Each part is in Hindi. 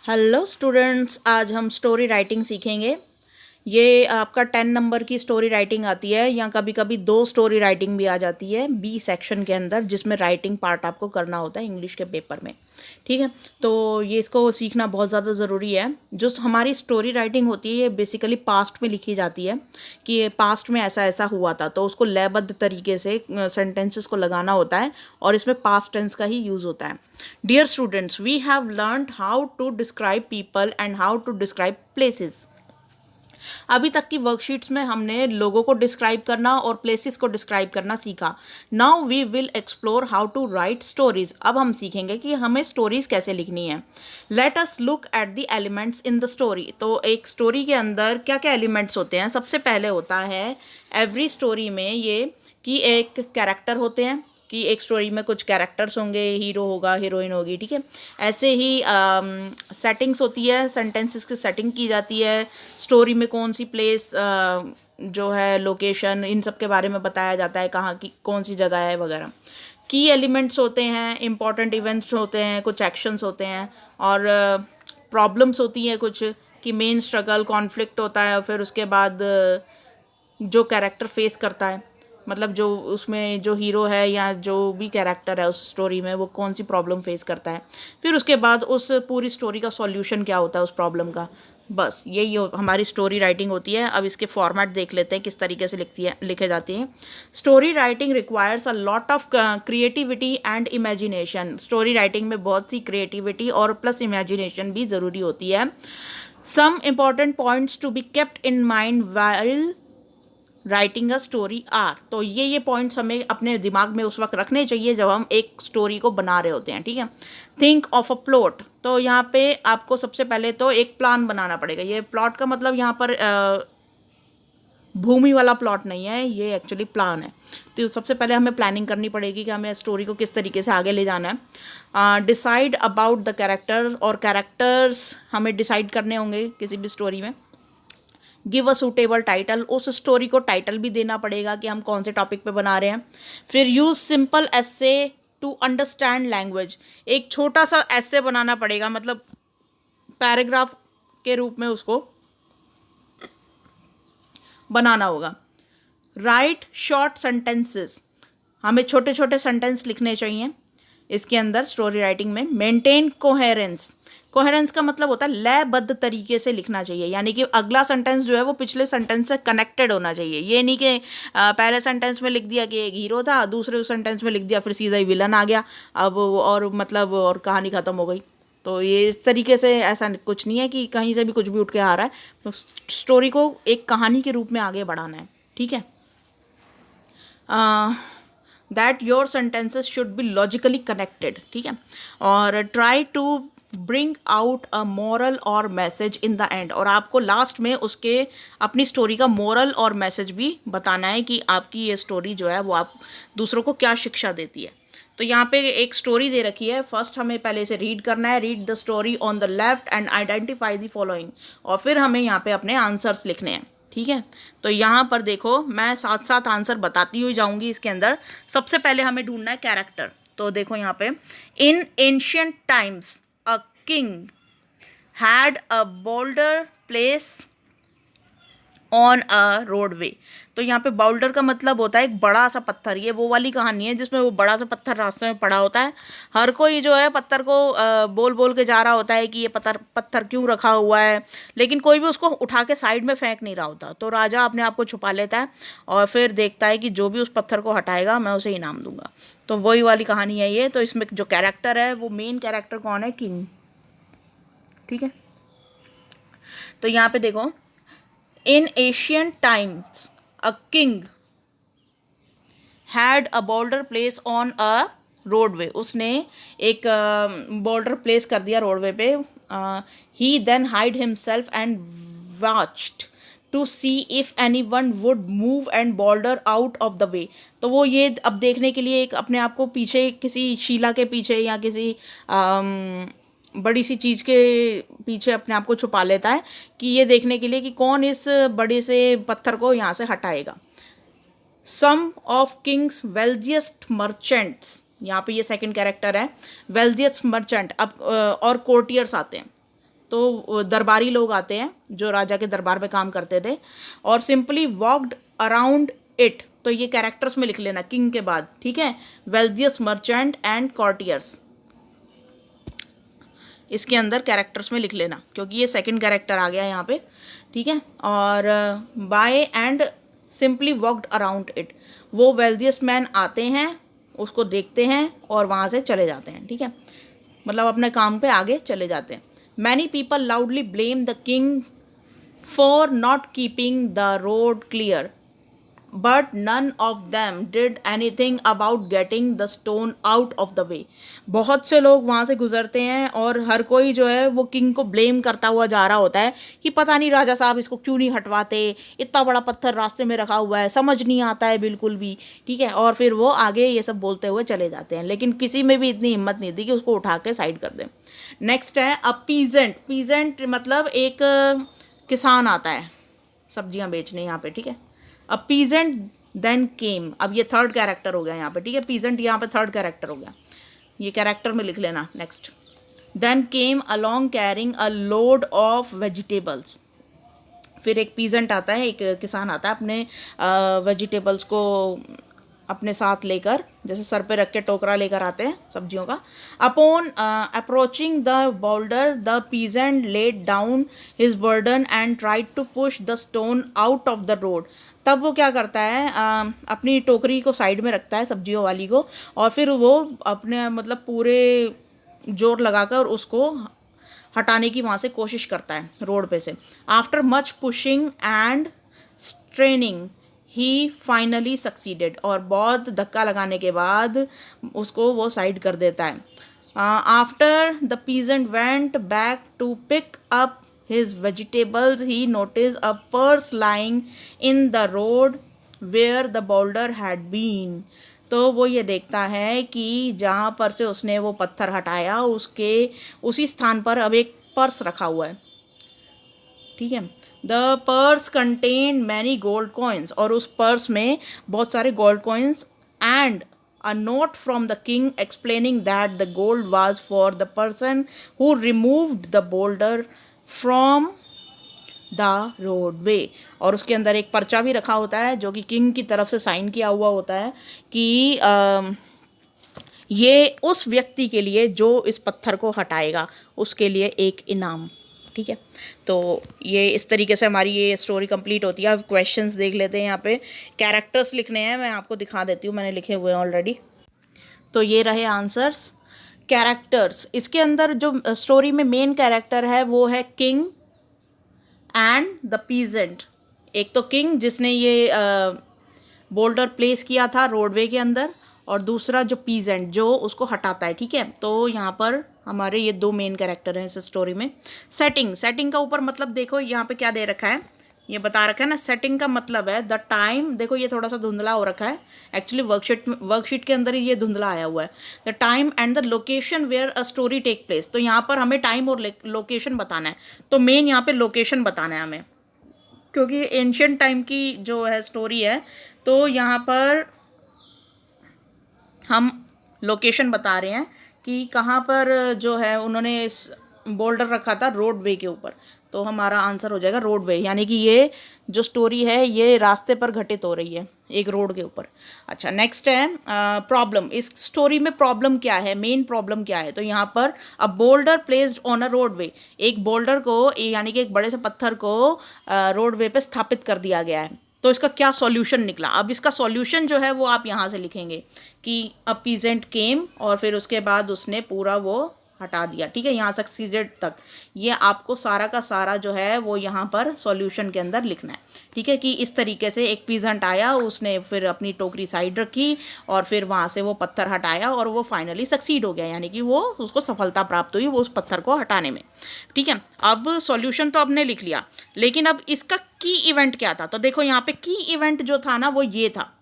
हेलो स्टूडेंट्स, आज हम स्टोरी राइटिंग सीखेंगे। ये आपका 10 नंबर की स्टोरी राइटिंग आती है, या कभी कभी 2 स्टोरी राइटिंग भी आ जाती है बी सेक्शन के अंदर, जिसमें राइटिंग पार्ट आपको करना होता है इंग्लिश के पेपर में। ठीक है, तो ये इसको सीखना बहुत ज़्यादा ज़रूरी है। जो हमारी स्टोरी राइटिंग होती है ये बेसिकली पास्ट में लिखी जाती है कि ये पास्ट में ऐसा ऐसा हुआ था, तो उसको लयबद्ध तरीके से सेंटेंसेस को लगाना होता है और इसमें पास्ट टेंस का ही यूज़ होता है। Dear students, we have learned how to describe people and how to describe places. अभी तक की वर्कशीट्स में हमने लोगों को डिस्क्राइब करना और प्लेसेस को डिस्क्राइब करना सीखा। Now we will explore how to write stories. अब हम सीखेंगे कि हमें स्टोरीज कैसे लिखनी है। Let us look at the elements in the story. तो एक स्टोरी के अंदर क्या क्या एलिमेंट्स होते हैं? सबसे पहले होता है एवरी स्टोरी में ये कि एक कैरेक्टर होते हैं, कि एक स्टोरी में कुछ कैरेक्टर्स होंगे, हीरो होगा, हीरोइन होगी। ठीक है, ऐसे ही सेटिंग्स होती है, सेंटेंसेस की सेटिंग की जाती है। स्टोरी में कौन सी प्लेस जो है, लोकेशन, इन सब के बारे में बताया जाता है, कहाँ की कौन सी जगह है वगैरह। की एलिमेंट्स होते हैं, इंपॉर्टेंट इवेंट्स होते हैं, कुछ एक्शंस होते हैं, और प्रॉब्लम्स होती हैं कुछ, कि मेन स्ट्रगल, कॉन्फ्लिक्ट होता है, और फिर उसके बाद जो कैरेक्टर फेस करता है, मतलब जो उसमें जो हीरो है या जो भी कैरेक्टर है उस स्टोरी में, वो कौन सी प्रॉब्लम फेस करता है, फिर उसके बाद उस पूरी स्टोरी का सॉल्यूशन क्या होता है उस प्रॉब्लम का। बस यही हमारी स्टोरी राइटिंग होती है। अब इसके फॉर्मेट देख लेते हैं किस तरीके से लिखे जाती हैं। Story writing requires a lot of creativity and imagination. Story writing में बहुत सी क्रिएटिविटी और प्लस इमेजिनेशन भी ज़रूरी होती है। Some important points to be kept in mind while writing a story are. तो ये पॉइंट्स हमें अपने दिमाग में उस वक्त रखने चाहिए जब हम एक स्टोरी को बना रहे होते हैं। ठीक है, थिंक ऑफ अ प्लॉट। तो यहाँ पे आपको सबसे पहले तो एक प्लान बनाना पड़ेगा। ये प्लॉट का मतलब यहाँ पर भूमि वाला प्लॉट नहीं है, ये एक्चुअली प्लान है। तो सबसे पहले हमें प्लानिंग करनी पड़ेगी कि हमें स्टोरी को किस तरीके से आगे ले जाना है। डिसाइड अबाउट द कैरेक्टर, और कैरेक्टर्स हमें डिसाइड करने होंगे किसी भी स्टोरी में। गिव अ सूटेबल टाइटल, उस स्टोरी को टाइटल भी देना पड़ेगा कि हम कौन से टॉपिक पे बना रहे हैं। फिर use simple easy to understand language. एक छोटा सा एसे बनाना पड़ेगा, मतलब पैराग्राफ के रूप में उसको बनाना होगा। राइट शॉर्ट सेंटेंसेस, हमें छोटे छोटे सेंटेंस लिखने चाहिए इसके अंदर स्टोरी राइटिंग में। मेंटेन कोहेरेंस, कोहेरेंस का मतलब होता है लयबद्ध तरीके से लिखना चाहिए, यानी कि अगला सेंटेंस जो है वो पिछले सेंटेंस से कनेक्टेड होना चाहिए। ये नहीं कि पहले सेंटेंस में लिख दिया कि एक हीरो था, दूसरे सेंटेंस में लिख दिया फिर सीधा ही विलन आ गया, अब और मतलब और कहानी ख़त्म हो गई। तो ये इस तरीके से ऐसा कुछ नहीं है कि कहीं से भी कुछ भी उठ के आ रहा है। तो स्टोरी को एक कहानी के रूप में आगे बढ़ाना है। ठीक है, that your sentences should be logically connected. ठीक है, और try to bring out a moral और मैसेज इन द एंड, और आपको लास्ट में उसके अपनी स्टोरी का मोरल और मैसेज भी बताना है कि आपकी ये स्टोरी जो है वो आप दूसरों को क्या शिक्षा देती है। तो यहाँ पे एक स्टोरी दे रखी है, फर्स्ट हमें पहले इसे रीड करना है। Read the story on the left and identify the following, और फिर हमें यहाँ पे अपने आंसर्स लिखने हैं। ठीक है, तो यहाँ पर देखो मैं साथ साथ आंसर बताती हुई जाऊंगी इसके अंदर। सबसे पहले हमें ढूंढना है कैरेक्टर। तो देखो यहाँ पे, in ancient times a king had a boulder place on a roadway. तो यहाँ पे बाउल्डर का मतलब होता है एक बड़ा सा पत्थर। ये वो वाली कहानी है जिसमें वो बड़ा सा पत्थर रास्ते में पड़ा होता है। हर कोई जो है पत्थर को बोल बोल के जा रहा होता है कि ये पत्थर पत्थर क्यों रखा हुआ है, लेकिन कोई भी उसको उठा के साइड में फेंक नहीं रहा होता। तो राजा अपने आप को छुपा लेता है और फिर देखता है कि जो भी उस पत्थर को हटाएगा मैं उसे इनाम दूंगा। तो वही वाली कहानी है ये। तो इसमें जो कैरेक्टर है वो मेन कैरेक्टर कौन है? किंग। ठीक है, तो यहाँ पे देखो, in Asian times a king had a boulder placed on a roadway. उसने एक बॉर्डर प्लेस कर दिया रोडवे पे। He then hide himself and watched to see if anyone would move and boulder out of the way. तो वो ये अब देखने के लिए एक अपने आप को पीछे किसी शिला के पीछे या किसी बड़ी सी चीज़ के पीछे अपने आप को छुपा लेता है, कि ये देखने के लिए कि कौन इस बड़े से पत्थर को यहाँ से हटाएगा। सम ऑफ किंग्स वेल्थिएस्ट मर्चेंट्स, यहाँ पे ये सेकंड कैरेक्टर है, वेल्थिएस्ट मर्चेंट। अब और कोर्टियर्स आते हैं। तो दरबारी लोग आते हैं जो राजा के दरबार में काम करते थे, और सिंपली वॉक्ड अराउंड इट, तो ये कैरेक्टर्स में लिख लेना किंग के बाद, ठीक है। वेल्थियस्ट मर्चेंट एंड कॉर्टियर्स, इसके अंदर कैरेक्टर्स में लिख लेना क्योंकि ये सेकंड कैरेक्टर आ गया यहाँ पे, ठीक है। और by and simply walked around it, वो वेल्थियस्ट मैन आते हैं, उसको देखते हैं और वहाँ से चले जाते हैं, ठीक है, मतलब अपने काम पे आगे चले जाते हैं। Many people loudly blame the king for not keeping the road clear, but none of them did anything about getting the stone out of the way. बहुत से लोग वहाँ से गुजरते हैं और हर कोई जो है वो किंग को ब्लेम करता हुआ जा रहा होता है कि पता नहीं राजा साहब इसको क्यों नहीं हटवाते, इतना बड़ा पत्थर रास्ते में रखा हुआ है, समझ नहीं आता है बिल्कुल भी, ठीक है। और फिर वो आगे ये सब बोलते हुए चले जाते हैं, लेकिन किसी में भी इतनी हिम्मत नहीं थी कि उसको उठा के साइड कर दें। नेक्स्ट है अ पीजेंट। पीजेंट मतलब एक किसान आता है सब्जियां बेचने यहाँ पे, ठीक है। अ पीजेंट देन केम, अब ये थर्ड कैरेक्टर हो गया यहाँ पे, ठीक है, पीजेंट यहाँ पे थर्ड कैरेक्टर हो गया, ये कैरेक्टर में लिख लेना। Next, then came along carrying a load of vegetables. फिर एक पीजेंट आता है, एक किसान आता है अपने वेजिटेबल्स को अपने साथ लेकर, जैसे सर पे रख के टोकरा लेकर आते हैं सब्जियों का। Upon approaching the boulder the peasant laid down his burden and tried to push the stone out of the road. तब वो क्या करता है, अपनी टोकरी को साइड में रखता है सब्जियों वाली को, और फिर वो अपने मतलब पूरे जोर लगाकर उसको हटाने की वहाँ से कोशिश करता है रोड पे से। After much pushing and straining he finally succeeded, और बहुत धक्का लगाने के बाद उसको वो साइड कर देता है। After the peasant went back to pick up his vegetables, he noticed a purse lying in the road where the boulder had been. तो वो ये देखता है कि जहाँ पर से उसने वो पत्थर हटाया उसके उसी स्थान पर अब एक पर्स रखा हुआ है, ठीक है। The purse contain many gold coins, और उस पर्स में बहुत सारे gold coins, and a note from the king explaining that the gold was for the person who removed the boulder from the roadway. और उसके अंदर एक पर्चा भी रखा होता है जो कि किंग की तरफ से साइन किया हुआ होता है कि ये उस व्यक्ति के लिए जो इस पत्थर को हटाएगा उसके लिए एक इनाम, ठीक है। तो ये इस तरीके से हमारी ये स्टोरी कंप्लीट होती है। अब क्वेश्चंस देख लेते हैं, यहाँ पे कैरेक्टर्स लिखने हैं, मैं आपको दिखा देती हूँ, मैंने लिखे हुए हैं ऑलरेडी। तो ये रहे आंसर्स। कैरेक्टर्स, इसके अंदर जो स्टोरी में मेन कैरेक्टर है वो है किंग एंड द पीजेंट। एक तो किंग जिसने ये बोल्डर प्लेस किया था रोडवे के अंदर, और दूसरा जो पीजेंट जो उसको हटाता है, ठीक है। तो यहाँ पर हमारे ये दो मेन कैरेक्टर हैं इस स्टोरी में। सेटिंग का ऊपर मतलब देखो यहाँ पे क्या दे रखा है, ये बता रखा है ना, सेटिंग का मतलब है द टाइम। देखो ये थोड़ा सा धुंधला हो रखा है, एक्चुअली वर्कशीट के अंदर ही ये धुंधला आया हुआ है। The time and the location where a story take place, तो यहाँ पर हमें टाइम और लोकेशन बताना है, तो मेन यहाँ पे लोकेशन बताना है हमें, क्योंकि एंशियंट टाइम की जो है स्टोरी है, तो यहाँ पर हम लोकेशन बता रहे हैं कि कहाँ पर जो है उन्होंने बोल्डर रखा था रोडवे के ऊपर, तो हमारा आंसर हो जाएगा रोडवे, यानी कि ये जो स्टोरी है ये रास्ते पर घटित हो रही है एक रोड के ऊपर। अच्छा, नेक्स्ट है प्रॉब्लम। इस स्टोरी में प्रॉब्लम क्या है, मेन प्रॉब्लम क्या है, तो यहाँ पर a boulder placed on a roadway, एक बोल्डर को यानी कि एक बड़े से पत्थर को रोडवे पे स्थापित कर दिया गया है, तो इसका क्या सॉल्यूशन निकला। अब इसका सॉल्यूशन जो है वो आप यहाँ से लिखेंगे कि अ पीजेंट केम, और फिर उसके बाद उसने पूरा वो हटा दिया, ठीक है, यहाँ सक्सीडेड तक। ये आपको सारा का सारा जो है वो यहाँ पर सॉल्यूशन के अंदर लिखना है, ठीक है, कि इस तरीके से एक पीजेंट आया, उसने फिर अपनी टोकरी साइड रखी और फिर वहाँ से वो पत्थर हटाया और वो फाइनली सक्सीड हो गया, यानी कि वो उसको सफलता प्राप्त हुई वो उस पत्थर को हटाने में, ठीक है। अब सॉल्यूशन तो आपने लिख लिया, लेकिन अब इसका की इवेंट क्या था, तो देखो यहाँ पे की इवेंट जो था ना वो ये था।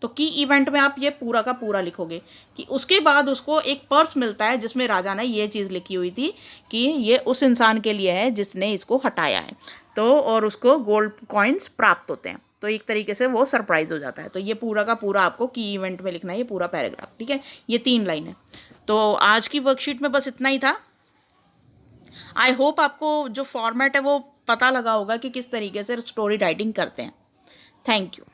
तो की इवेंट में आप ये पूरा का पूरा लिखोगे कि उसके बाद उसको एक पर्स मिलता है जिसमें राजा ने ये चीज़ लिखी हुई थी कि ये उस इंसान के लिए है जिसने इसको हटाया है, तो और उसको गोल्ड कॉइन्स प्राप्त होते हैं, तो एक तरीके से वो सरप्राइज हो जाता है। तो ये पूरा का पूरा आपको की इवेंट में लिखना है, ये पूरा पैराग्राफ, ठीक है, ये 3 लाइन है। तो आज की वर्कशीट में बस इतना ही था। आई होप आपको जो फॉर्मेट है वो पता लगा होगा कि किस तरीके से स्टोरी राइटिंग करते हैं। Thank you.